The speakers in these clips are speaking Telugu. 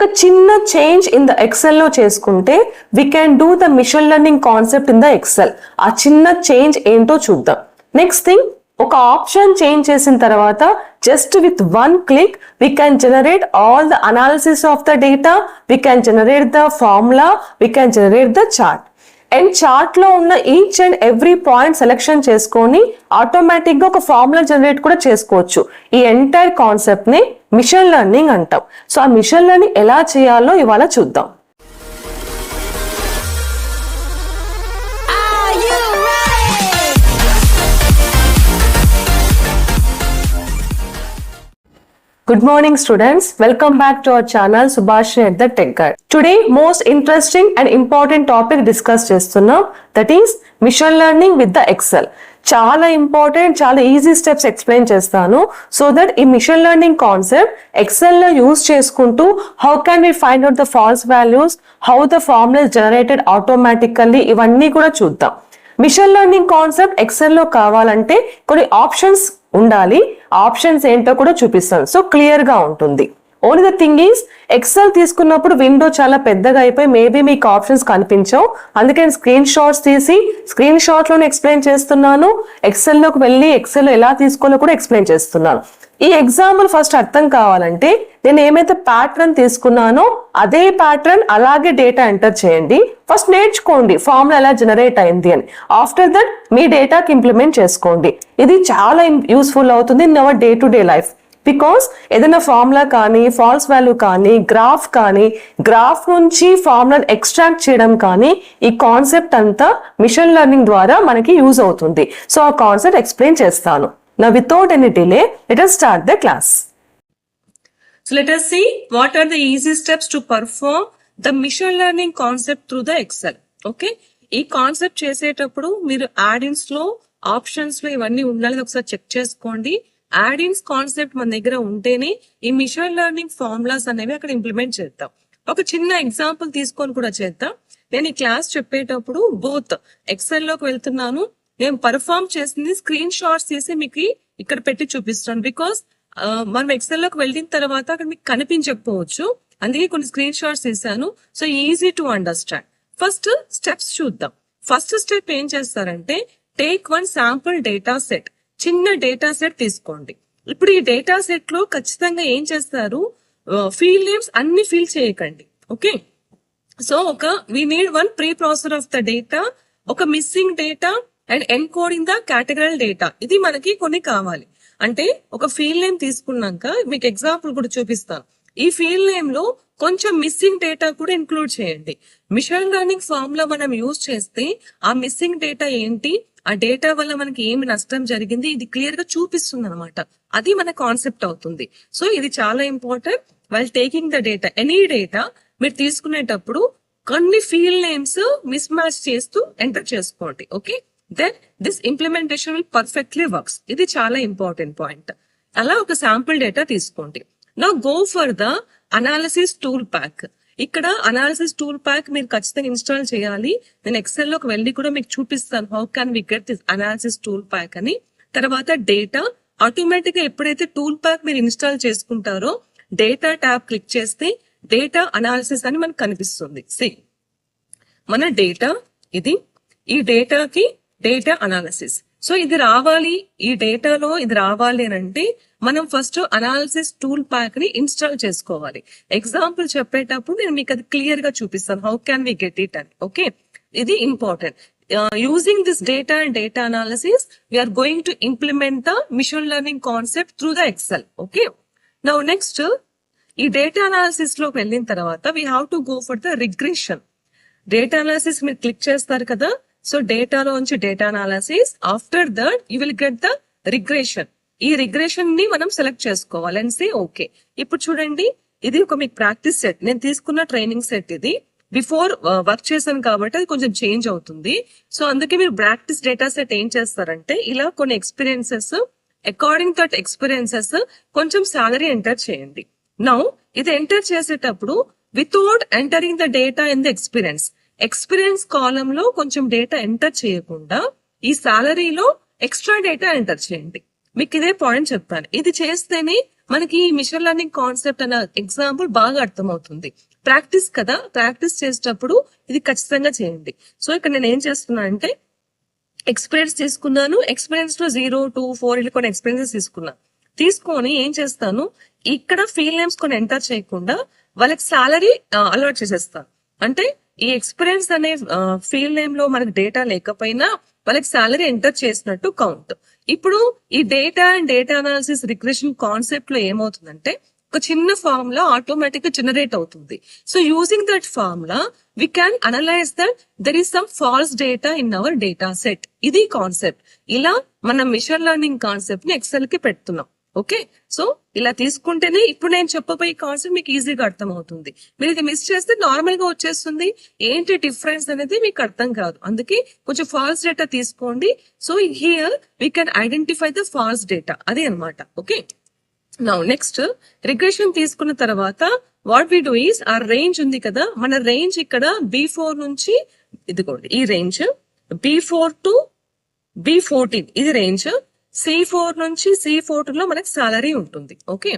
ఒక చిన్న చేంజ్ ఇన్ ద ఎక్సెల్ లో చేసుకుంటే we can do the machine learning concept in the Excel. ఆ చిన్న చేంజ్ ఏంటో చూద్దాం. నెక్స్ట్ థింగ్, ఒక ఆప్షన్ చేంజ్ చేసిన తర్వాత just with one click we can generate all the analysis of the data, we can generate the formula, we can generate the chart. And chart లో ఉన్న each and every point selection చేసుకొని ఆటోమేటిక్ గా ఒక ఫార్ములా జనరేట్ కూడా చేసుకోవచ్చు. ఈ ఎంటైర్ కాన్సెప్ట్ ని మిషన్ లెర్నింగ్ అంటాం. సో ఆ మిషన్ లెర్నింగ్ ఎలా చేయాలో ఇవాళ చూద్దాం. Good morning students, welcome back to our channel Subhashini at the Tech Guide. Today most interesting and important topic discuss చేస్తున్నాం, that is machine learning with the Excel. చాలా ఇంపార్టెంట్, చాలా ఈజీ స్టెప్స్ ఎక్స్ప్లెయిన్ చేస్తాను సో దట్ ఈ మిషన్ లెర్నింగ్ కాన్సెప్ట్ ఎక్సెల్ లో యూజ్ చేసుకుంటూ how can we find out the false values, how the formula is generated automatically, ఇవన్నీ కూడా చూద్దాం. మిషన్ లెర్నింగ్ కాన్సెప్ట్ ఎక్సెల్ లో కావాలంటే కొన్ని ఆప్షన్స్ ఉండాలి. ఆప్షన్స్ ఏంటో కూడా చూపిస్తాను, సో క్లియర్ గా ఉంటుంది. Only the thing is Excel తీసుకున్నప్పుడు విండో చాలా పెద్దగా అయిపోయి మేబీ మీకు ఆప్షన్స్ కనిపించవు. అందుకే స్క్రీన్ షాట్స్ తీసి స్క్రీన్ షాట్ లోనే ఎక్స్ప్లెయిన్ చేస్తున్నాను. ఎక్సెల్ లోకి వెళ్ళి ఎక్సెల్ ఎలా తీసుకోవాలో కూడా ఎక్స్ప్లెయిన్ చేస్తున్నాను. ఈ ఎగ్జాంపుల్ ఫస్ట్ అర్థం కావాలంటే నేను ఏమైతే ప్యాటర్న్ తీసుకున్నానో అదే ప్యాటర్న్ అలాగే డేటా ఎంటర్ చేయండి. ఫస్ట్ నేర్చుకోండి ఫార్ములా ఎలా జనరేట్ అయింది అని. ఆఫ్టర్ దట్ మీ డేటాకి ఇంప్లిమెంట్ చేసుకోండి. ఇది చాలా యూస్ఫుల్ అవుతుంది in our day to day life. Because ఏదైనా ఫార్ములా కానీ, ఫాల్స్ వాల్యూ కానీ, గ్రాఫ్ నుంచి ఫార్ములాని ఎక్స్ట్రాక్ట్ చేయడం కానీ, ఈ కాన్సెప్ట్ అంతా మిషన్ లెర్నింగ్ ద్వారా మనకి యూజ్ అవుతుంది. సో ఆ కాన్సెప్ట్ ఎక్స్ప్లెయిన్ చేస్తాను. Now without any delay, let us start the class. So let us see what are the easy steps to perform the machine learning concept through the Excel. Okay, ఈ కాన్సెప్ట్ చేసేటప్పుడు మీరు యాడ్-ఇన్స్ లో ఆప్షన్స్ లో ఇవన్నీ ఉండాలి, ఒకసారి చెక్ చేసుకోండి. యాడ్-ఇన్స్ కాన్సెప్ట్ మన దగ్గర ఉంటేనే ఈ మిషన్ లెర్నింగ్ ఫార్ములాస్ అనేవి అక్కడ ఇంప్లిమెంట్ చేద్దాం. ఒక చిన్న ఎగ్జాంపుల్ తీసుకొని కూడా చేద్దాం. నేను ఈ క్లాస్ చెప్పేటప్పుడు బోత్ ఎక్సెల్ లోకి వెళ్తున్నాను, నేను పర్ఫార్మ్ చేసింది స్క్రీన్ షాట్స్ తీసి మీకు ఇక్కడ పెట్టి చూపిస్తాను. బికాస్ మనం ఎక్సెల్ లోకి వెళ్ళిన తర్వాత అక్కడ మీకు కనిపించకపోవచ్చు, అందుకే కొన్ని స్క్రీన్ షాట్స్ తీసాను. So easy to understand. First steps చూద్దాం. ఫస్ట్ స్టెప్ ఏం చేస్తారంటే take one sample data set. చిన్న డేటా సెట్ తీసుకోండి. ఇప్పుడు ఈ డేటా సెట్ లో ఖచ్చితంగా ఏం చేస్తారు, ఫీల్డ్ నేమ్స్ అన్ని ఫిల్ చేయకండి. Okay, so we need one preprocessor of the data, ఒక missing data and encoding the categorical data. ఇది మనకి కొన్ని కావాలి. అంటే ఒక ఫీల్డ్ నేమ్ తీసుకున్నాక మీకు ఎగ్జాంపుల్ కూడా చూపిస్తాను. ఈ ఫీల్డ్ నేమ్ లో కొంచెం మిస్సింగ్ డేటా కూడా ఇంక్లూడ్ చేయండి. మిషన్ లెర్నింగ్ ఫార్ములా మనం యూజ్ చేస్తే ఆ మిస్సింగ్ డేటా ఏంటి, ఆ డేటా వల్ల మనకి ఏమి నష్టం జరిగింది, ఇది క్లియర్ గా చూపిస్తుంది అనమాట. అది మన కాన్సెప్ట్ అవుతుంది. సో ఇది చాలా important. While taking the data, any data మీరు తీసుకునేటప్పుడు కొన్ని ఫీల్డ్ నేమ్స్ మిస్ మ్యాచ్ చేస్తూ ఎంటర్ చేసుకోండి. Okay, then this implementation will perfectly works. ఇది చాలా ఇంపార్టెంట్ పాయింట్. అలా ఒక శాంపుల్ డేటా తీసుకోండి. Now go for the analysis tool pack. ఇక్కడ అనాలిసిస్ టూల్ ప్యాక్ మీరు ఖచ్చితంగా ఇన్స్టాల్ చేయాలి. నేను ఎక్సెల్ లోకి వెళ్ళి కూడా మీకు చూపిస్తాను how can we get this analysis tool pack అని. తర్వాత డేటా, ఆటోమేటిక్ గా ఎప్పుడైతే టూల్ ప్యాక్ మీరు ఇన్స్టాల్ చేసుకుంటారో డేటా ట్యాబ్ క్లిక్ చేస్తే డేటా అనాలిసిస్ అని మనకు కనిపిస్తుంది. మన డేటా ఇది, ఈ డేటాకి డేటా అనాలిసిస్. సో ఇది రావాలి, ఈ డేటాలో ఇది రావాలి అని అంటే మనం ఫస్ట్ అనాలిసిస్ టూల్ ప్యాక్ ని ఇన్స్టాల్ చేసుకోవాలి. ఎగ్జాంపుల్ చెప్పేటప్పుడు నేను మీకు అది క్లియర్ గా చూపిస్తాను how can we get it అని. ఓకే, ఇది important. Using this data and data analysis we're going to implement the machine learning concept through the Excel. Okay, now next ఈ డేటా అనాలిసిస్ లోకి వెళ్ళిన తర్వాత we have to go for the regression. Data analysis మీరు క్లిక్ చేస్తారు కదా, సో డేటాలోంచి data analysis, after that you will get the regression. ఈ రిగ్రెషన్ ని మనం సెలెక్ట్ చేసుకోవాలి అండ్ సే ఓకే. ఇప్పుడు చూడండి, ఇది ఒక మీకు ప్రాక్టీస్ సెట్, నేను తీసుకున్న ట్రైనింగ్ సెట్. ఇది బిఫోర్ వర్క్ చేశాను కాబట్టి అది కొంచెం చేంజ్ అవుతుంది. సో అందుకే మీరు ప్రాక్టీస్ డేటా సెట్ ఏం చేస్తారంటే ఇలా కొన్ని ఎక్స్పీరియన్సెస్, అకార్డింగ్ దట్ ఎక్స్పీరియన్సెస్ కొంచెం సాలరీ ఎంటర్ చేయండి. నౌ ఇది ఎంటర్ చేసేటప్పుడు without entering the data in the experience column లో కొంచెం డేటా ఎంటర్ చేయకుండా ఈ సాలరీలో ఎక్స్ట్రా డేటా ఎంటర్ చేయండి. మీకు ఇదే పాయింట్ చెప్తాను. ఇది చేస్తేనే మనకి ఈ మిషన్ లెర్నింగ్ కాన్సెప్ట్ అనే ఎగ్జాంపుల్ బాగా అర్థమవుతుంది. ప్రాక్టీస్ కదా, ప్రాక్టీస్ చేసేటప్పుడు ఇది ఖచ్చితంగా చేయండి. సో ఇక్కడ నేను ఏం చేస్తున్నా అంటే ఎక్స్పీరియన్స్ తీసుకున్నాను. ఎక్స్పీరియన్స్ లో 0, 2, 4 ఇలా కొన్ని ఎక్స్పీరియన్సెస్ తీసుకొని ఏం చేస్తాను, ఇక్కడ ఫీల్డ్ నేమ్స్ కొన్ని ఎంటర్ చేయకుండా వాళ్ళకి సాలరీ అలవాట్ చేసేస్తాను. అంటే ఈ ఎక్స్పీరియన్స్ అనే ఫీల్డ్ నేమ్ లో మనకి డేటా లేకపోయినా వాళ్ళకి సాలరీ ఎంటర్ చేసినట్టు కౌంట్. ఇప్పుడు ఈ data and data analysis regression concept లో ఏమవుతుందంటే ఒక చిన్న ఫార్ములా ఆటోమేటిక్ గా జనరేట్ అవుతుంది. So using that formula we can analyze that there is some false data in our data set. ఇది కాన్సెప్ట్. ఇలా మనం మిషన్ లెర్నింగ్ కాన్సెప్ట్ ని ఎక్సెల్ కి పెడుతున్నాం. ఓకే, సో ఇలా తీసుకుంటేనే ఇప్పుడు నేను చెప్పబోయే కాన్సెప్ట్ మీకు ఈజీగా అర్థం అవుతుంది. మీరు ఇది మిస్ చేస్తే నార్మల్ గా వచ్చేస్తుంది. ఏంటి డిఫరెన్స్ అనేది మీకు అర్థం కాదు. అందుకే కొంచెం ఫాల్స్ డేటా తీసుకోండి. So here we can identify the false data, అదే అనమాట. ఓకే, నౌ నెక్స్ట్ రిగ్రెషన్ తీసుకున్న తర్వాత వాట్ వి డూ ఈస్ ఆ రేంజ్ ఉంది కదా, మన రేంజ్ ఇక్కడ B4 నుంచి ఇదిగోండి ఈ రేంజ్ B4 to B14 ఇది రేంజ్. C4 నుంచి C14 లో మనకి సాలరీ ఉంటుంది. ఓకే,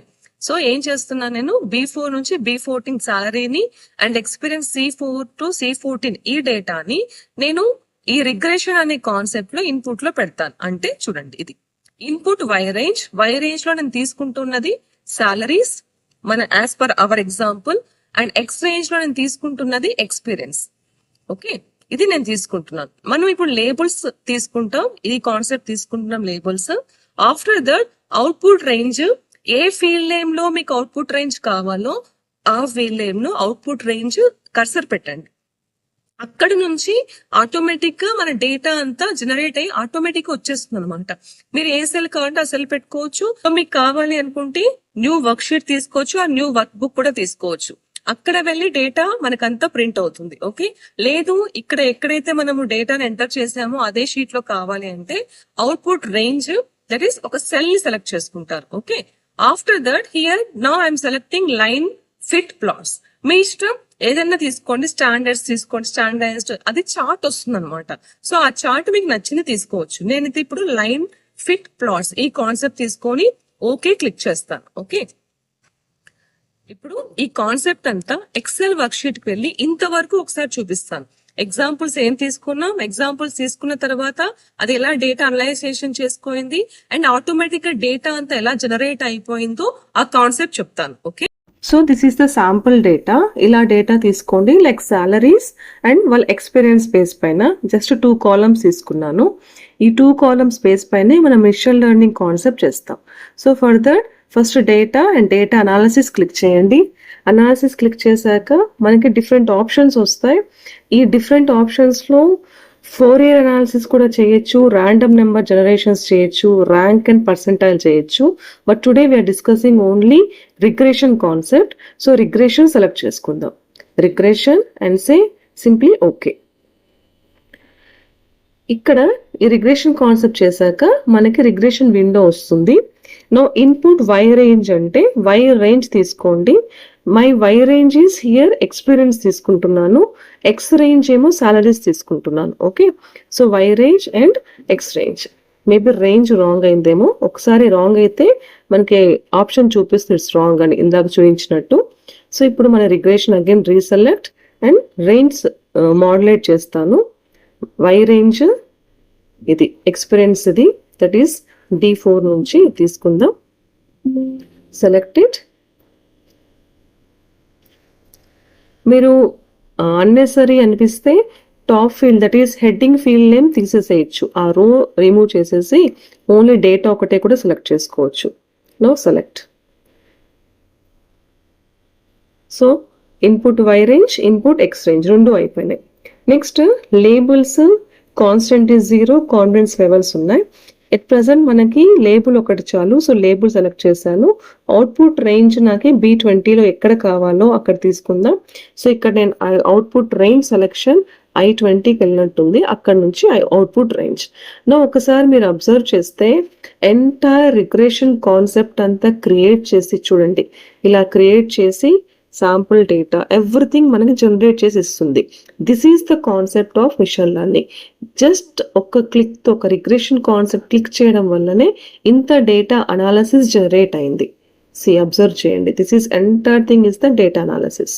సో ఏం చేస్తున్నా నేను B4 నుంచి B14 సాలరీని and experience C4 to C14 ఈ డేటాని నేను ఈ రిగ్రెషన్ అనే కాన్సెప్ట్ లో ఇన్పుట్ లో పెడతాను. అంటే చూడండి, ఇది ఇన్పుట్ వై రేంజ్ లో నేను తీసుకుంటున్నది సాలరీస్ మన as per our example, and X range లో నేను తీసుకుంటున్నది ఎక్స్పీరియన్స్. ఓకే, ఇది నేను తీసుకుంటున్నాను. మనం ఇప్పుడు లేబుల్స్ తీసుకుంటాం, ఇది కాన్సెప్ట్ తీసుకుంటున్నాం labels. After that output range, A field name లో మీకు అవుట్పుట్ రేంజ్ కావాలో ఆ ఫీల్డ్ నేమ్ లో అవుట్పుట్ రేంజ్ కర్సర్ పెట్టండి. అక్కడి నుంచి ఆటోమేటిక్ గా మన డేటా అంతా జనరేట్ అయ్యి ఆటోమేటిక్ గా వచ్చేస్తుంది అనమాట. మీరు ఏ సెల్ కావాలంటే ఆ సెల్ పెట్టుకోవచ్చు. మీకు కావాలి అనుకుంటే న్యూ వర్క్ షీట్ తీసుకోవచ్చు, ఆ న్యూ వర్క్ బుక్ కూడా తీసుకోవచ్చు. అక్కడ వెళ్ళి డేటా మనకంతా ప్రింట్ అవుతుంది. ఓకే, లేదు ఇక్కడ ఎక్కడైతే మనము డేటాను ఎంటర్ చేసామో అదే షీట్ లో కావాలి అంటే అవుట్పుట్ రేంజ్, దట్ ఈస్ ఒక సెల్ ని సెలెక్ట్ చేసుకుంటారు. Okay, after that here now I'm selecting line fit plots. మీ ఇష్టం ఏదైనా తీసుకోండి, స్టాండర్డ్స్ తీసుకోండి, స్టాండర్డైజ్డ్ అది చార్ట్ వస్తుంది అనమాట. సో ఆ చార్ట్ మీకు నచ్చింది తీసుకోవచ్చు. నేను ఇది ఇప్పుడు లైన్ ఫిట్ ప్లాట్స్ ఈ కాన్సెప్ట్ తీసుకొని ఓకే క్లిక్ చేస్తాను. ఓకే, ఇప్పుడు ఈ కాన్సెప్ట్ అంతా ఎక్సెల్ వర్క్ షీట్ కి వెళ్ళి ఇంతవరకు ఒకసారి చూపిస్తాను. ఎగ్జాంపుల్స్ ఏం తీసుకున్నాం, ఎగ్జాంపుల్స్ తీసుకున్న తర్వాత అది ఎలా డేటా అనలైజేషన్ చేసుకోయింది అండ్ ఆటోమేటిక్ గా డేటా అంతా ఎలా జనరేట్ అయిపోయిందో ఆ కాన్సెప్ట్ చెప్తాను. Okay, so this is the sample data. ఇలా డేటా తీసుకోండి, లైక్ సాలరీస్ అండ్ వాళ్ళ ఎక్స్పీరియన్స్ బేస్ పైన జస్ట్ 2 కాలమ్స్ తీసుకున్నాను. ఈ 2 కాలమ్స్ బేస్ పైనే మనం మిషన్ లెర్నింగ్ కాన్సెప్ట్ చేస్తాం. So for that first data and data analysis click చేయండి. అనాలిసిస్ క్లిక్ చేశాక మనకి డిఫరెంట్ ఆప్షన్స్ వస్తాయి. ఈ డిఫరెంట్ ఆప్షన్స్ లో ఫోరియర్ అనాలిసిస్ కూడా చేయొచ్చు, ర్యాండమ్ నెంబర్ జనరేషన్స్ చేయొచ్చు, ర్యాంక్ అండ్ పర్సెంటైల్ చేయొచ్చు. But today we're discussing only regression concept. So regression select చేసుకుందాం, regression and say simply okay. ఇక్కడ ఈ రిగ్రెషన్ కాన్సెప్ట్ చేశాక మనకి రిగ్రెషన్ విండో వస్తుంది. నో ఇన్పుట్ వై రేంజ్ అంటే వై రేంజ్ తీసుకోండి. My Y range is here experience తీసుకుంటున్నాను, ఎక్స్ రేంజ్ ఏమో సాలరీస్ తీసుకుంటున్నాను. Okay, so Y range and X range. Maybe range wrong అయిందేమో, ఒకసారి రాంగ్ అయితే మనకి ఆప్షన్ చూపిస్తుంది ఇట్స్ రాంగ్ అని ఇందాక చూపించినట్టు. సో ఇప్పుడు మన regression again reselect and range modulate చేస్తాను. వై రేంజ్ ఇది, ఎక్స్పీరియన్స్ ఇది, దట్ ఈస్ D4 నుంచి తీసుకుందాం. సెలెక్టెడ్. మీరు అన్నెసరీ అనిపిస్తే top field that is heading field name తీసేసేయచ్చు. ఆ రో రిమూవ్ చేసేసి ఓన్లీ డేటా ఒకటే కూడా సెలెక్ట్ చేసుకోవచ్చు. No select. So input Y range, input X range రెండు అయిపోయినాయి. Next labels constant is 0, confidence levels ఉన్నాయి. ఎట్ ప్రెసెంట్ మనకి లేబుల్ ఒకటి చాలు. సో లేబుల్ సెలెక్ట్ చేశాను. అవుట్పుట్ రేంజ్ నాకు B20లో ఎక్కడ కావాలో అక్కడ తీసుకుందాం. సో ఇక్కడ నేను అవుట్పుట్ రేంజ్ సెలెక్షన్ I20కి వెళ్ళినట్టుంది, అక్కడ నుంచి అవుట్పుట్ రేంజ్. నా ఒకసారి మీరు అబ్జర్వ్ చేస్తే ఎంటైర్ రిగ్రెషన్ కాన్సెప్ట్ అంతా క్రియేట్ చేసి చూడండి, ఇలా క్రియేట్ చేసి శాంపుల్ డేటా ఎవ్రీథింగ్ మనకి జనరేట్ చేసి ఇస్తుంది. This is the concept of machine learning. Just ఒక క్లిక్తో ఒక రిగ్రెషన్ కాన్సెప్ట్ క్లిక్ చేయడం వల్లనే ఇంత డేటా అనాలిసిస్ జనరేట్ అయింది. అబ్జర్వ్ చేయండి, this is entire thing is the data analysis.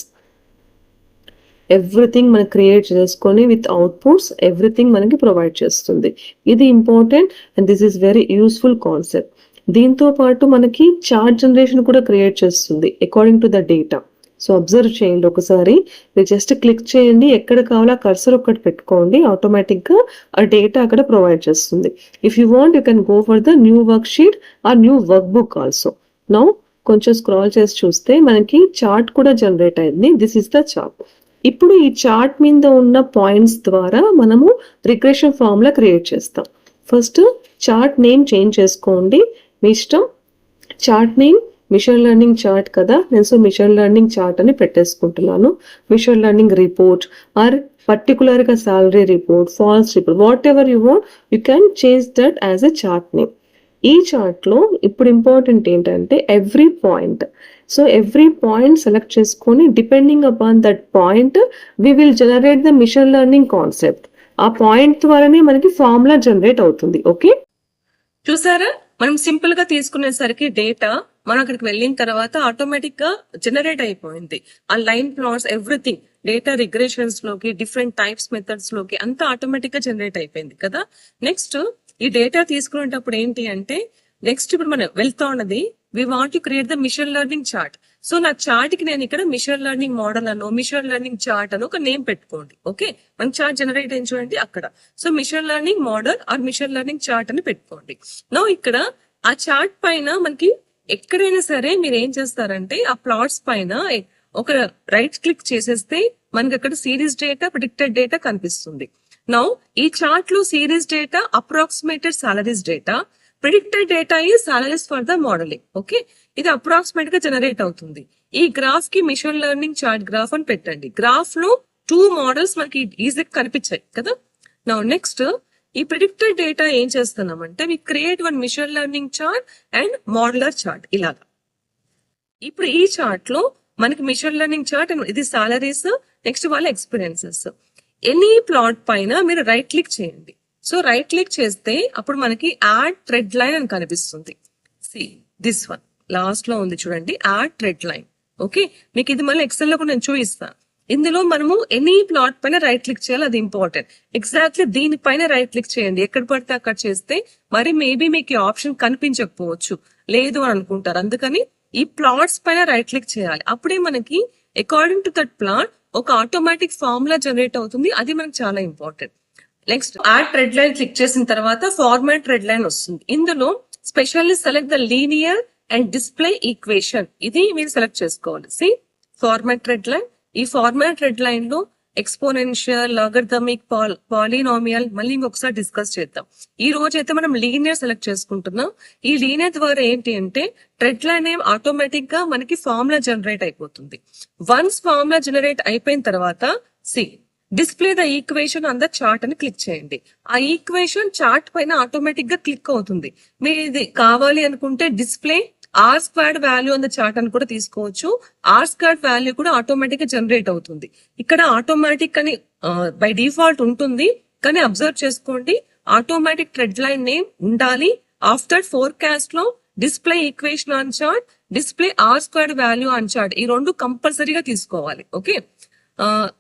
Everything మనం క్రియేట్ చేసుకొని విత్ అవుట్పుట్స్ ఎవ్రీథింగ్ మనకి ప్రొవైడ్ చేస్తుంది. ఇది important and this is very useful concept. దీంతో పాటు మనకి చార్ట్ జనరేషన్ కూడా క్రియేట్ చేస్తుంది according to the data. So observe చేయండి ఒకసారి, మీరు జస్ట్ క్లిక్ చేయండి, ఎక్కడ కావాలో కర్సర్ ఒక్కటి పెట్టుకోండి, ఆటోమేటిక్గా ఆ డేటా అక్కడ ప్రొవైడ్ చేస్తుంది. If you want you can go for the new worksheet or new workbook also. Now కొంచెం స్క్రాల్ చేసి చూస్తే మనకి చార్ట్ కూడా జనరేట్ అయింది. This is the chart. ఇప్పుడు ఈ చార్ట్ మీద ఉన్న పాయింట్స్ ద్వారా మనము రిగ్రెషన్ ఫార్ములా క్రియేట్ చేస్తాం. ఫస్ట్ చార్ట్ నేమ్ చేంజ్ చేసుకోండి, మీ ఇష్టం. Chart name machine learning chart కదా, నేను మిషన్ లెర్నింగ్ చార్ట్ అని పెట్టేసుకుంటున్నాను. మిషన్ లెర్నింగ్ రిపోర్ట్ ఆర్ పర్టికులర్గా salary report, false report, whatever you want you can change that as a chart name. ఈ చార్ట్లో ఇప్పుడు ఇంపార్టెంట్ ఏంటంటే every point. So every point select చేసుకొని depending upon that point we will generate the machine learning concept. ఆ పాయింట్ ద్వారానే మనకి ఫార్ములా జనరేట్ అవుతుంది. ఓకే, చూసారా, మనం సింపుల్ గా తీసుకునేసరికి డేటా మనం అక్కడికి వెళ్ళిన తర్వాత ఆటోమేటిక్ గా జనరేట్ అయిపోయింది. ఆ line plots everything data regressions లోకి డిఫరెంట్ టైప్స్ మెథడ్స్ లోకి అంతా ఆటోమేటిక్ గా జనరేట్ అయిపోయింది కదా. నెక్స్ట్ ఈ డేటా తీసుకునేటప్పుడు ఏంటి అంటే నెక్స్ట్ ఇప్పుడు మనం వెళ్తా ఉన్నది we want to create the machine learning chart. So నా చార్ట్ కి నేను ఇక్కడ మిషన్ లెర్నింగ్ మోడల్ అనో మిషన్ లెర్నింగ్ చార్ట్ అని ఒక నేమ్ పెట్టుకోండి. ఓకే, మన చార్ట్ జనరేట్ అయింది చూడండి అక్కడ. So machine learning model or machine learning chart అని పెట్టుకోండి. నో ఇక్కడ ఆ చార్ట్ పైన మనకి ఎక్కడైనా సరే మీరు ఏం చేస్తారంటే ఆ ప్లాట్స్ పైన ఒక రైట్ క్లిక్ చేసేస్తే మనకి అక్కడ సిరీస్ డేటా, ప్రిడిక్టెడ్ డేటా కనిపిస్తుంది. నౌ ఈ చార్ట్ లో series data, approximated salaries data, predicted data ఈ salaries for the modelling. Okay, ఇది అప్రాక్సిమేట్ గా జనరేట్ అవుతుంది. ఈ గ్రాఫ్ కి మిషన్ లెర్నింగ్ చార్ట్ గ్రాఫ్ అని పెట్టండి. గ్రాఫ్ లో 2 మోడల్స్ మనకి ఈజీగా కనిపించాయి కదా. నౌ నెక్స్ట్ ఈ ప్రిడిక్టెడ్ డేటా ఏం చేస్తున్నామంటే we create one machine learning chart and modeller chart ఇలాగా. ఇప్పుడు ఈ చార్ట్ లో మనకి మిషన్ లెర్నింగ్ చార్ట్ అండ్ ఇది సాలరీస్, నెక్స్ట్ వాళ్ళ ఎక్స్పీరియన్సెస్. ఎనీ ప్లాట్ పైన మీరు రైట్ క్లిక్ చేయండి. సో రైట్ క్లిక్ చేస్తే అప్పుడు మనకి యాడ్ థ్రెడ్ లైన్ అని కనిపిస్తుంది. సి దిస్ వన్ లాస్ట్ లో ఉంది చూడండి, యాడ్ థ్రెడ్ లైన్. ఓకే, మీకు ఇది మళ్ళీ ఎక్సెల్ లో కూడా నేను చూపిస్తాను. ఇందులో మనము ఎనీ ప్లాట్ పైన రైట్ క్లిక్ చేయాలి, అది ఇంపార్టెంట్. ఎగ్జాక్ట్లీ దీనిపైన రైట్ క్లిక్ చేయండి. ఎక్కడ పడితే అక్కడ చేస్తే మరి మేబీ మీకు ఈ ఆప్షన్ కనిపించకపోవచ్చు, లేదు అని అనుకుంటారు. అందుకని ఈ ప్లాట్స్ పైన రైట్ క్లిక్ చేయాలి. అప్పుడే మనకి అకార్డింగ్ టు దట్ ప్లాట్ ఒక ఆటోమేటిక్ ఫార్ములా జనరేట్ అవుతుంది. అది మనకి చాలా important. Next add thread line click చేసిన తర్వాత ఫార్మాట్ థ్రెడ్ లైన్ వస్తుంది. ఇందులో specially select the linear and display equation, ఇది మీరు సెలెక్ట్ చేసుకోవాలి. See format thread line. ఈ ఫార్మాట్ థ్రెడ్ లైన్ లో ఎక్స్పోనెన్షియల్, లాగరిథమిక్, పాలినామియల్ మళ్ళీ ఇంకొకసారి డిస్కస్ చేద్దాం. ఈ రోజు అయితే మనం లీనియర్ సెలెక్ట్ చేసుకుంటున్నాం. ఈ లీనియర్ ద్వారా ఏంటి అంటే థ్రెడ్ లైన్ ఏం ఆటోమేటిక్ గా మనకి ఫార్ములా జనరేట్ అయిపోతుంది. వన్స్ ఫార్ములా జనరేట్ అయిపోయిన తర్వాత see display the equation on the chart అని క్లిక్ చేయండి. ఆ ఈక్వేషన్ చార్ట్ పైన ఆటోమేటిక్ గా క్లిక్ అవుతుంది. మీరు ఇది కావాలి అనుకుంటే display R squared value on the chart అని కూడా తీసుకోవచ్చు. ఆర్ స్క్వేర్డ్ వాల్యూ కూడా ఆటోమేటిక్ గా జనరేట్ అవుతుంది. ఇక్కడ ఆటోమేటిక్ అని బై డిఫాల్ట్ ఉంటుంది, కానీ అబ్జర్వ్ చేసుకోండి ఆటోమేటిక్ థ్రెడ్ లైన్ నేమ్ ఉండాలి. ఆఫ్టర్ ఫోర్కాస్ట్ లో display equation on chart, display R squared value on chart, ఈ రెండు కంపల్సరీగా తీసుకోవాలి. Okay,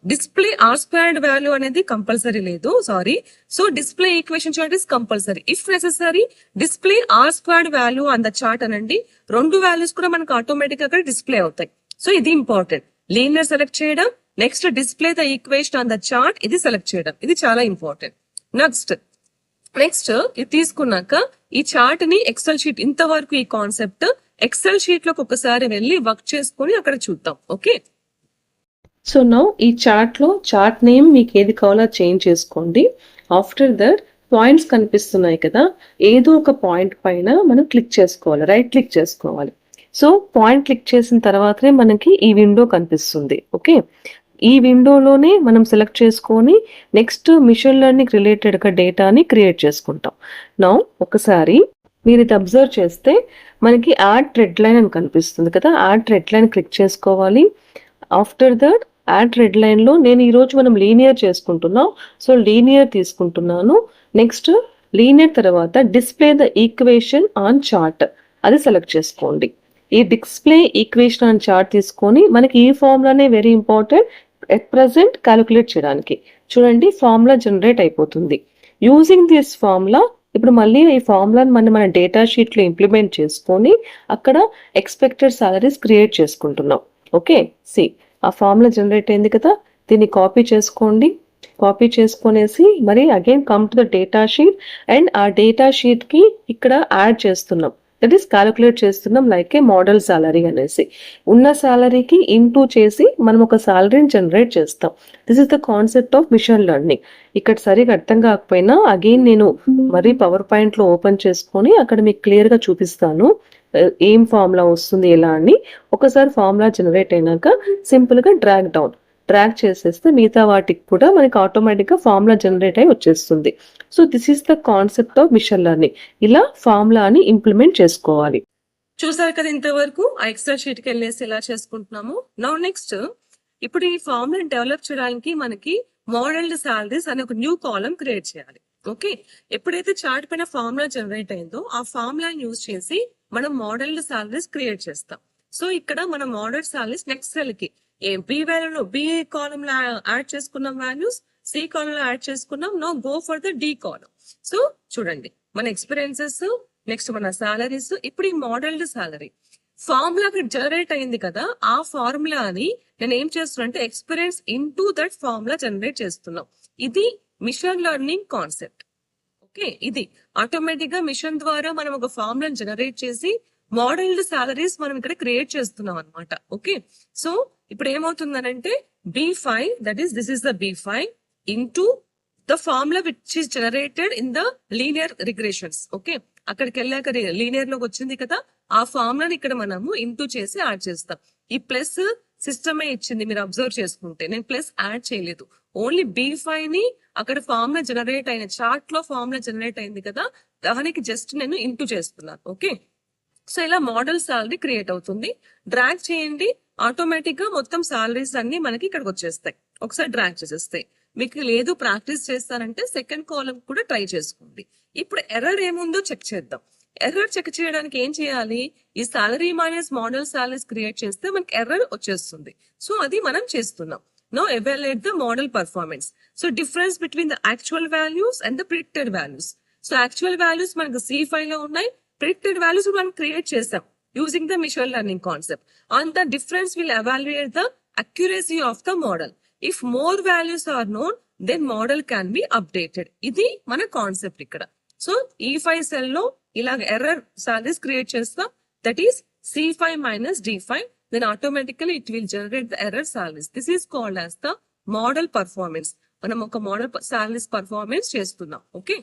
display R squared value అనేది కంపల్సరీ లేదు, sorry. So display equation chart is compulsory. If necessary display R squared value on the chart అనండి. 2 వాల్యూస్ కూడా మనకు ఆటోమేటిక్ గా డిస్ప్లే అవుతాయి. సో ఇది ఇంపార్టెంట్. లీనియర్ సెలెక్ట్ చేయడం, next display the equation on the chart, ఇది సెలెక్ట్ చేయడం, ఇది చాలా ఇంపార్టెంట్. నెక్స్ట్ ఇది తీసుకున్నాక ఈ చార్ట్ ని ఎక్సెల్ షీట్, ఇంతవరకు ఈ కాన్సెప్ట్ ఎక్సెల్ షీట్ లోకి ఒకసారి వెళ్ళి వర్క్ చేసుకుని అక్కడ చూద్దాం. ఓకే, సో నౌ ఈ చార్ట్ లో చార్ట్ నేమ్ మీకు ఏది కావాలో చేంజ్ చేసుకోండి. ఆఫ్టర్ దట్ పాయింట్స్ కనిపిస్తున్నాయి కదా, ఏదో ఒక పాయింట్ పైన మనం క్లిక్ చేసుకోవాలి, రైట్ క్లిక్ చేసుకోవాలి. సో పాయింట్ క్లిక్ చేసిన తర్వాతనే మనకి ఈ విండో కనిపిస్తుంది. ఓకే, ఈ విండోలోనే మనం సెలెక్ట్ చేసుకొని నెక్స్ట్ మిషన్ లెర్నింగ్ రిలేటెడ్ గా డేటాని క్రియేట్ చేసుకుంటాం. నౌ ఒకసారి మీరు ఇది అబ్జర్వ్ చేస్తే మనకి యాడ్ థ్రెడ్ లైన్ అని కనిపిస్తుంది కదా, యాడ్ థ్రెడ్ లైన్ క్లిక్ చేసుకోవాలి. After that add thread line లో నేను ఈరోజు మనం లీనియర్ చేసుకుంటున్నాం, సో లీనియర్ తీసుకుంటున్నాను. నెక్స్ట్ లీనియర్ తర్వాత display the equation on chart, అది సెలెక్ట్ చేసుకోండి. ఈ డిస్ప్లే ఈక్వేషన్ అని చార్ట్ తీసుకొని మనకి ఈ ఫార్ములానే very important at present calculate చేయడానికి. చూడండి ఫార్ములా జనరేట్ అయిపోతుంది. యూజింగ్ దిస్ ఫార్ములా ఇప్పుడు మళ్ళీ ఈ ఫార్ములాని మన డేటా షీట్లో ఇంప్లిమెంట్ చేసుకొని అక్కడ ఎక్స్పెక్టెడ్ సాలరీస్ క్రియేట్ చేసుకుంటున్నాం. ఓకే, సి ఆ ఫార్ములా జనరేట్ అయింది కదా, దీన్ని కాపీ చేసుకోండి. కాపీ చేసుకునేసి మరి again come to the data sheet and ఆ డేటా షీట్ కి ఇక్కడ యాడ్ చేస్తున్నాం, దట్ ఈస్ క్యాలిక్యులేట్ చేస్తున్నాం లైక్ ఏ మోడల్ సాలరీ అనేసి. ఉన్న సాలరీకి ఇంటూ చేసి మనం ఒక సాలరీని జనరేట్ చేస్తాం. This is the concept of machine learning. ఇక్కడ సరిగా అర్థం కాకపోయినా అగైన్ నేను మరి పవర్ పాయింట్ లో ఓపెన్ చేసుకొని అక్కడ మీకు క్లియర్ గా చూపిస్తాను ఏం ఫార్ములా వస్తుంది ఎలా అని. ఒకసారి ఫార్ములా జనరేట్ అయినాక సింపుల్ గా డ్రాగ్ చేసేస్తే మిగతా వాటికి కూడా మనకి ఆటోమేటిక్ గా ఫార్ములా జనరేట్ అయి వచ్చేస్తుంది. So this is the concept of machine learning. ఇలా ఫార్ములాని ఇంప్లిమెంట్ చేసుకోవాలి. చూసారు కదా ఇంతవరకు ఆ ఎక్సెల్ షీట్ కి వెళ్ళేసి ఎలా చేసుకుంటున్నాము. నౌ నెక్స్ట్ ఇప్పుడు ఈ ఫార్ములాని డెవలప్ చేయడానికి మనకి మోడల్డ్ సాలరీస్ అనే ఒక న్యూ కాలం క్రియేట్ చేయాలి. ఓకే, ఎప్పుడైతే చార్ట్ పైన ఫార్ములా జనరేట్ అయిందో ఆ ఫార్ములాని యూజ్ చేసి మనం మోడల్డ్ సాలరీస్ క్రియేట్ చేస్తాం. సో ఇక్కడ మనం మోడల్ సాలరీస్ నెక్స్ట్ సెల్ కి బి వాల్యూలో బి కాలం లో యాడ్ చేసుకున్నాం వాల్యూస్, సి కాలం లో యాడ్ చేసుకున్నాం. No go for the D column. So చూడండి మన ఎక్స్పీరియన్సెస్, నెక్స్ట్ మన సాలరీస్. ఇప్పుడు ఈ మోడల్డ్ సాలరీ ఫార్ములా జనరేట్ అయింది కదా, ఆ ఫార్ములాని నేను ఏం చేస్తున్నా అంటే experience into that formula generate చేస్తున్నాం. ఇది మిషన్ లెర్నింగ్ కాన్సెప్ట్. ఓకే, ఇది ఆటోమేటిక్ గా మిషన్ ద్వారా మనం ఒక ఫార్ములా జనరేట్ చేసి మోడల్డ్ సాలరీస్ మనం ఇక్కడ క్రియేట్ చేస్తున్నాం అనమాట. ఓకే, సో ఇప్పుడు ఏమవుతుందనంటే B5, that is this is the B5 into the formula which is generated in the linear regressions. Okay, అక్కడికి వెళ్ళాక లీనియర్ లోకి వచ్చింది కదా, ఆ ఫార్ములాని ఇక్కడ మనము ఇంటూ చేసి యాడ్ చేస్తాం. ఈ ప్లస్ సిస్టమే ఇచ్చింది, మీరు అబ్జర్వ్ చేసుకుంటే నేను ప్లస్ యాడ్ చేయలేదు. ఓన్లీ B5 ని అక్కడ ఫార్ములా జనరేట్ అయిన చార్ట్ లో ఫార్ములా జనరేట్ అయింది కదా, దానికి జస్ట్ నేను ఇంటూ చేస్తున్నాను. ఓకే, సో ఇలా మోడల్ సాలరీ క్రియేట్ అవుతుంది. డ్రాగ్ చేయండి, ఆటోమేటిక్ గా మొత్తం సాలరీస్ అన్ని మనకి ఇక్కడికి వచ్చేస్తాయి. ఒకసారి డ్రాగ్ చేసేస్తాయి. మీకు లేదు ప్రాక్టీస్ చేస్తానంటే సెకండ్ కాలం కూడా ట్రై చేసుకోండి. ఇప్పుడు ఎర్రర్ ఏముందో చెక్ చేద్దాం. ఎర్రర్ చెక్ చేయడానికి ఏం చేయాలి, ఈ salary minus model salaries create చేస్తే మనకి ఎర్రర్ వచ్చేస్తుంది. సో అది మనం చేస్తున్నాం. No evaluate the model performance. So difference between the actual values and the predicted values. So actual values మనకు C5 లో ఉన్నాయి, ప్రిడిక్టెడ్ వాల్యూస్ మనం క్రియేట్ చేసాం using the machine learning concept. On the difference will evaluate the accuracy of the model. If more values are known, then model can be updated. ఇది మన కాన్సెప్ట్ ఇక్కడ. సో E5 సెల్ లో ఇలా ఎర్రర్ సాలరీస్ క్రియేట్ చేస్తాం, that is C5 minus D5. Then automatically it will generate the error salaries. This is called as the model performance. మనం ఒక మోడల్ సాలరీస్ పర్ఫార్మెన్స్ చేస్తున్నాం. ఓకే,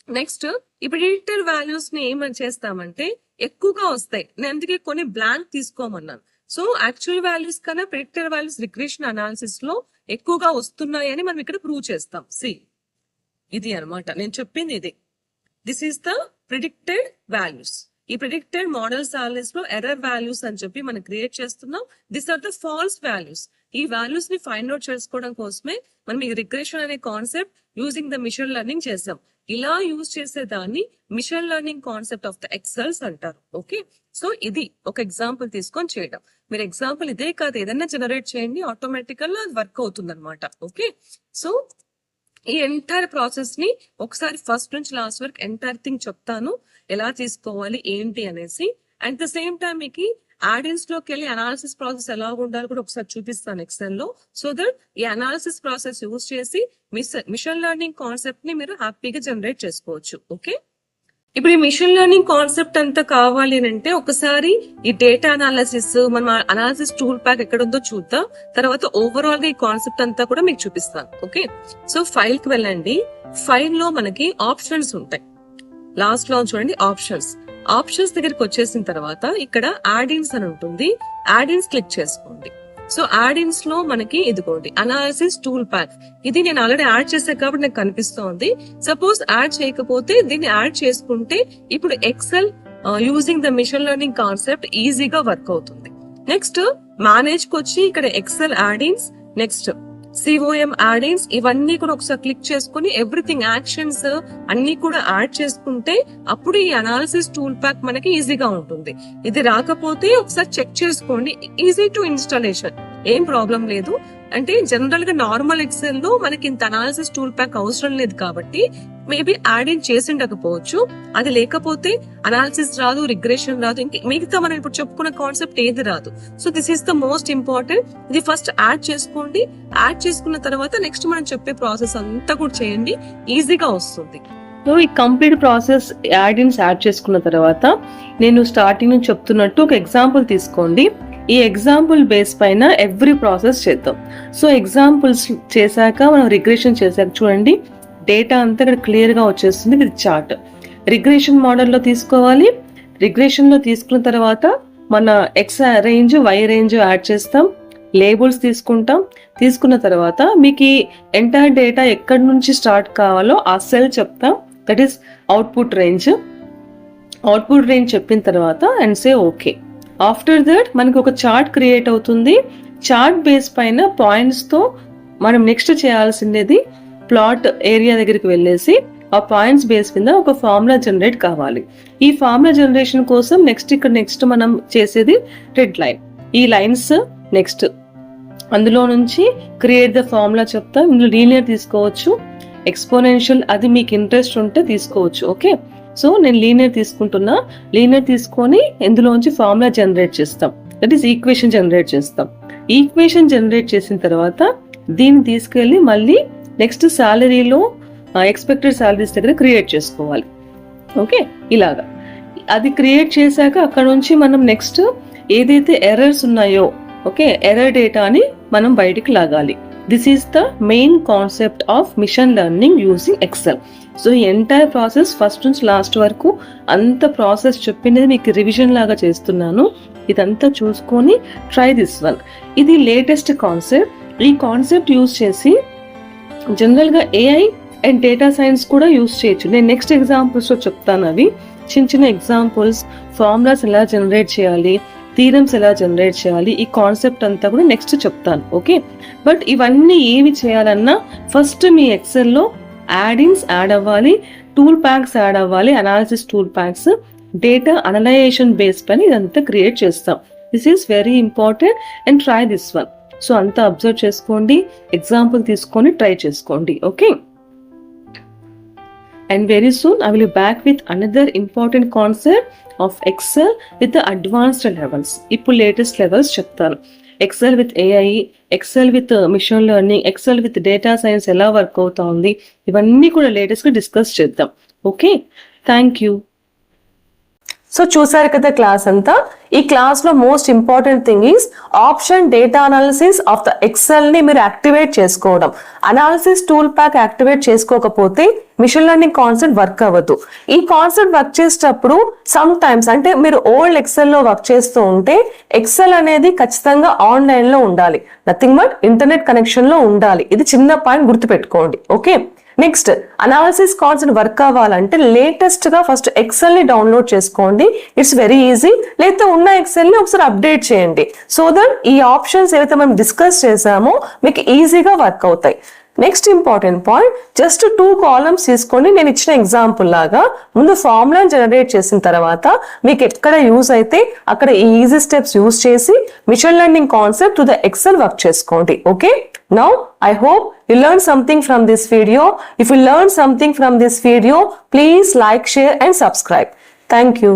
నెక్స్ట్ ఈ ప్రిడిక్టెడ్ వాల్యూస్ ని ఏమని చేస్తామంటే ఎక్కువగా వస్తాయి. నేను అందుకే కొన్ని బ్లాంక్ తీసుకోమన్నాను. సో యాక్చువల్ వాల్యూస్ కన్నా ప్రిడిక్టెడ్ వాల్యూస్ రిగ్రెషన్ అనాలిసిస్ లో ఎక్కువగా వస్తున్నాయి అని మనం ఇక్కడ ప్రూవ్ చేస్తాం. సి ఇది అన్నమాట నేను చెప్పింది ఇది. This is the predicted values. ఈ ప్రిడిక్టెడ్ మోడల్ సాలరీస్ లో ఎర్రర్ వాల్యూస్ అని చెప్పి మనం క్రియేట్ చేస్తున్నాం. This are the false values. ఈ వాల్యూస్ ని ఫైండ్ అవుట్ చేసుకోవడం కోసమే మనం ఈ రిగ్రెషన్ అనే concept using the machine learning చేసాం. ఇలా యూజ్ చేసే దాన్ని machine learning concept of the excels అంటారు. ఓకే, సో ఇది ఒక ఎగ్జాంపుల్ తీసుకొని చేయడం. మీరు ఎగ్జాంపుల్ ఇదే కాదు ఏదైనా జనరేట్ చేయండి, ఆటోమేటికల్ గా అది వర్క్ అవుతుంది అనమాట. ఓకే, సో ఈ ఎంటైర్ ప్రాసెస్ ని ఒకసారి ఫస్ట్ నుంచి లాస్ట్ వరకు ఎంటైర్ థింగ్ చెప్తాను, ఎలా తీసుకోవాలి ఏంటి అనేసి. అట్ ద సేమ్ టైం మీకు యాడిన్స్ లోకి వెళ్ళి అనాలిసిస్ ప్రాసెస్ ఎలా ఉండాలి కూడా ఒకసారి చూపిస్తాను ఎక్సెల్ లో. సో దట్ ఈ అనాలిసిస్ ప్రాసెస్ యూజ్ చేసి మిషన్ లెర్నింగ్ కాన్సెప్ట్ ని మీరు హ్యాపీగా జనరేట్ చేసుకోవచ్చు. ఓకే, ఇప్పుడు ఈ మిషన్ లెర్నింగ్ కాన్సెప్ట్ అంతా కావాలి అంటే ఒకసారి ఈ డేటా అనాలిసిస్ మనం అనాలిసిస్ టూల్ ప్యాక్ ఎక్కడ ఉందో చూద్దాం. తర్వాత ఓవరాల్ గా ఈ కాన్సెప్ట్ అంతా కూడా మీకు చూపిస్తాను. ఓకే, సో ఫైల్ కి వెళ్ళండి. ఫైల్ లో మనకి ఆప్షన్స్ ఉంటాయి. లాస్ట్ లో చూడండి ఆప్షన్స్ దగ్గరికి వచ్చేసిన తర్వాత ఇక్కడ యాడిన్స్ అని ఉంటుంది. యాడిన్స్ క్లిక్ చేసుకోండి. సో యాడిన్స్ లో మనకి ఇదిగోండి అనాలిసిస్ టూల్ ప్యాక్. ఇది నేను ఆల్రెడీ యాడ్ చేశాను కాబట్టి నాకు కనిపిస్తోంది. సపోజ్ యాడ్ చేయకపోతే దీన్ని యాడ్ చేసుకుంటే ఇప్పుడు Excel using the machine learning concept ఈజీగా వర్క్ అవుతుంది. నెక్స్ట్ మేనేజ్ కి వచ్చి ఇక్కడ Excel add ins, next COM add ins ఇవన్నీ కూడా ఒకసారి క్లిక్ చేసుకుని ఎవ్రీథింగ్ యాక్షన్స్ అన్ని కూడా యాడ్ చేసుకుంటే అప్పుడు ఈ అనాలిసిస్ టూల్ ప్యాక్ మనకి ఈజీగా ఉంటుంది. ఇది రాకపోతే ఒకసారి చెక్ చేసుకోండి. ఈజీ టు ఇన్స్టాలేషన్, ఏం ప్రాబ్లం లేదు. అంటే జనరల్ గా నార్మల్ ఎక్సెల్ లో మనకి ఇంత అనాలిసిస్ టూల్ ప్యాక్ అవసరం లేదు కాబట్టి మేబీ యాడ్ ఇన్ చేసి ఉండకపోవచ్చు. అది లేకపోతే అనాలిసిస్ రాదు, రిగ్రెషన్ రాదు, ఇంకా మిగతా మనం ఇప్పుడు చెప్పుకున్న కాన్సెప్ట్ ఏది రాదు. So this is the most important. ఇది ఫస్ట్ యాడ్ చేసుకోండి. యాడ్ చేసుకున్న తర్వాత నెక్స్ట్ మనం చెప్పే ప్రాసెస్ అంతా కూడా చేయండి, ఈజీగా వస్తుంది. సో ఈ కంప్లీట్ ప్రాసెస్ యాడ్ చేసుకున్న తర్వాత నేను స్టార్టింగ్ నుంచి చెప్తున్నట్టు ఒక ఎగ్జాంపుల్ తీసుకోండి. ఈ ఎగ్జాంపుల్ బేస్ పైన ఎవ్రీ ప్రాసెస్ చేద్దాం. సో ఎగ్జాంపుల్స్ చేశాక మనం రిగ్రెషన్ చేశాక చూడండి డేటా అంతా ఇక్కడ క్లియర్ గా వచ్చేస్తుంది విత్ చార్ట్. రిగ్రెషన్ మోడల్లో తీసుకోవాలి. రిగ్రెషన్ లో తీసుకున్న తర్వాత మన X range, Y range add చేస్తాం. లేబుల్స్ తీసుకుంటాం. తీసుకున్న తర్వాత మీకు ఈ ఎంటైర్ డేటా ఎక్కడి నుంచి స్టార్ట్ కావాలో ఆ సెల్ చెప్తాం. That is output range. Output range చెప్పిన తర్వాత and say okay. After that మనకి ఒక చార్ట్ క్రియేట్ అవుతుంది. చార్ట్ బేస్ పైన పాయింట్స్ తో మనం నెక్స్ట్ చేయాల్సింది ప్లాట్ ఏరియా దగ్గరికి వెళ్ళేసి ఆ పాయింట్స్ బేస్ మీద ఒక ఫార్ములా జనరేట్ కావాలి. ఈ ఫార్ములా జనరేషన్ కోసం నెక్స్ట్ మనం చేసేది రెడ్ లైన్. ఈ లైన్స్ నెక్స్ట్ అందులో నుంచి క్రియేట్ ద ఫార్ములా చెప్తా. ఇందులో లీనియర్ తీసుకోవచ్చు, ఎక్స్పోనెన్షియల్ అది మీకు ఇంట్రెస్ట్ ఉంటే తీసుకోవచ్చు. ఓకే, సో నేను లీనియర్ తీసుకుంటున్నా. లీనియర్ తీసుకొని ఇందులోంచి ఫార్ములా జనరేట్ చేస్తాం. దట్ ఈస్ ఈక్వేషన్ జనరేట్ చేస్తాం. ఈక్వేషన్ జనరేట్ చేసిన తర్వాత దీన్ని తీసుకెళ్లి మళ్ళీ నెక్స్ట్ సాలరీలో ఎక్స్పెక్టెడ్ సాలరీస్ దగ్గర క్రియేట్ చేసుకోవాలి. ఓకే, ఇలాగా అది క్రియేట్ చేశాక అక్కడ నుంచి మనం నెక్స్ట్ ఏదైతే ఎర్రర్స్ ఉన్నాయో ఓకే ఎర్రర్ డేటాని మనం బయటికి లాగాలి. This is the main concept of machine learning using Excel. So ఈ ఎంటైర్ ప్రాసెస్ ఫస్ట్ నుంచి లాస్ట్ వరకు అంత ప్రాసెస్ చెప్పింది మీకు రివిజన్ లాగా చేస్తున్నాను. ఇదంతా చూసుకొని ట్రై దిస్ వన్. ఇది లేటెస్ట్ కాన్సెప్ట్. ఈ కాన్సెప్ట్ యూజ్ చేసి జనరల్ గా ఏఐ అండ్ డేటా సైన్స్ కూడా యూజ్ చేయొచ్చు. నేను నెక్స్ట్ ఎగ్జాంపుల్స్ లో చెప్తాను. అవి చిన్న చిన్న ఎగ్జాంపుల్స్, ఫార్ములాస్ ఎలా జనరేట్ చేయాలి, థీరమ్స్ ఎలా జనరేట్ చేయాలి, ఈ కాన్సెప్ట్ అంతా కూడా నెక్స్ట్ చెప్తాను. ఓకే, బట్ ఇవన్నీ ఏవి చేయాలన్నా ఫస్ట్ మీ ఎక్సెల్లో యాడ్-ఇన్స్ యాడ్ అవ్వాలి, టూల్ ప్యాక్స్ యాడ్ అవ్వాలి, analysis tool packs, data analysation base పైన ఇదంతా క్రియేట్ చేస్తాం. This is very important and try this one. So అంతా అబ్జర్వ్ చేసుకోండి, ఎగ్జాంపుల్ తీసుకొని ట్రై చేసుకోండి. Okay, and very soon I will be back with another important concept of Excel with the advanced levels. ఇప్పుడు లేటెస్ట్ లెవెల్స్ చెప్తాను. Excel with AI, Excel with machine learning, Excel with data science ఎలా వర్క్ అవుతా ఉంది, ఇవన్నీ కూడా లేటెస్ట్ గా డిస్కస్ చేద్దాం. Okay, thank you. సో చూసారు కదా క్లాస్ అంతా. ఈ క్లాస్ లో most important thing is option data analysis of the XL ని మీరు యాక్టివేట్ చేసుకోవడం. అనాలిసిస్ టూల్ ప్యాక్ యాక్టివేట్ చేసుకోకపోతే మిషన్ లెర్నింగ్ కాన్సెప్ట్ వర్క్ అవ్వదు. ఈ కాన్సెప్ట్ వర్క్ చేసేటప్పుడు సమ్ టైమ్స్ అంటే మీరు ఓల్డ్ ఎక్సెల్ లో వర్క్ చేస్తూ ఉంటే ఎక్సెల్ అనేది ఖచ్చితంగా ఆన్లైన్ లో ఉండాలి, నథింగ్ బట్ ఇంటర్నెట్ కనెక్షన్ లో ఉండాలి. ఇది చిన్న పాయింట్ గుర్తుపెట్టుకోండి. Okay, next analysis concept work అవ్వాలంటే లేటెస్ట్ గా ఫస్ట్ ఎక్సెల్ ని డౌన్లోడ్ చేసుకోండి. It's very easy. లేకపోతే ఉన్న ఎక్సెల్ ని ఒకసారి అప్డేట్ చేయండి. సో దట్ ఈ ఆప్షన్స్ ఏవైతే మనం డిస్కస్ చేసామో మీకు ఈజీగా వర్క్ అవుతాయి. Next important point, just 2 columns తీసుకొని నేను ఇచ్చిన ఎగ్జాంపుల్ లాగా ముందు ఫార్ములా జనరేట్ చేసిన తర్వాత మీకు ఎక్కడ యూజ్ అయితే అక్కడ ఈ ఈజీ స్టెప్స్ యూజ్ చేసి machine learning concept to the Excel work చేసుకోండి. Okay, now I hope you learned something from this video. If you learned something from this video, please like, share and subscribe. Thank you.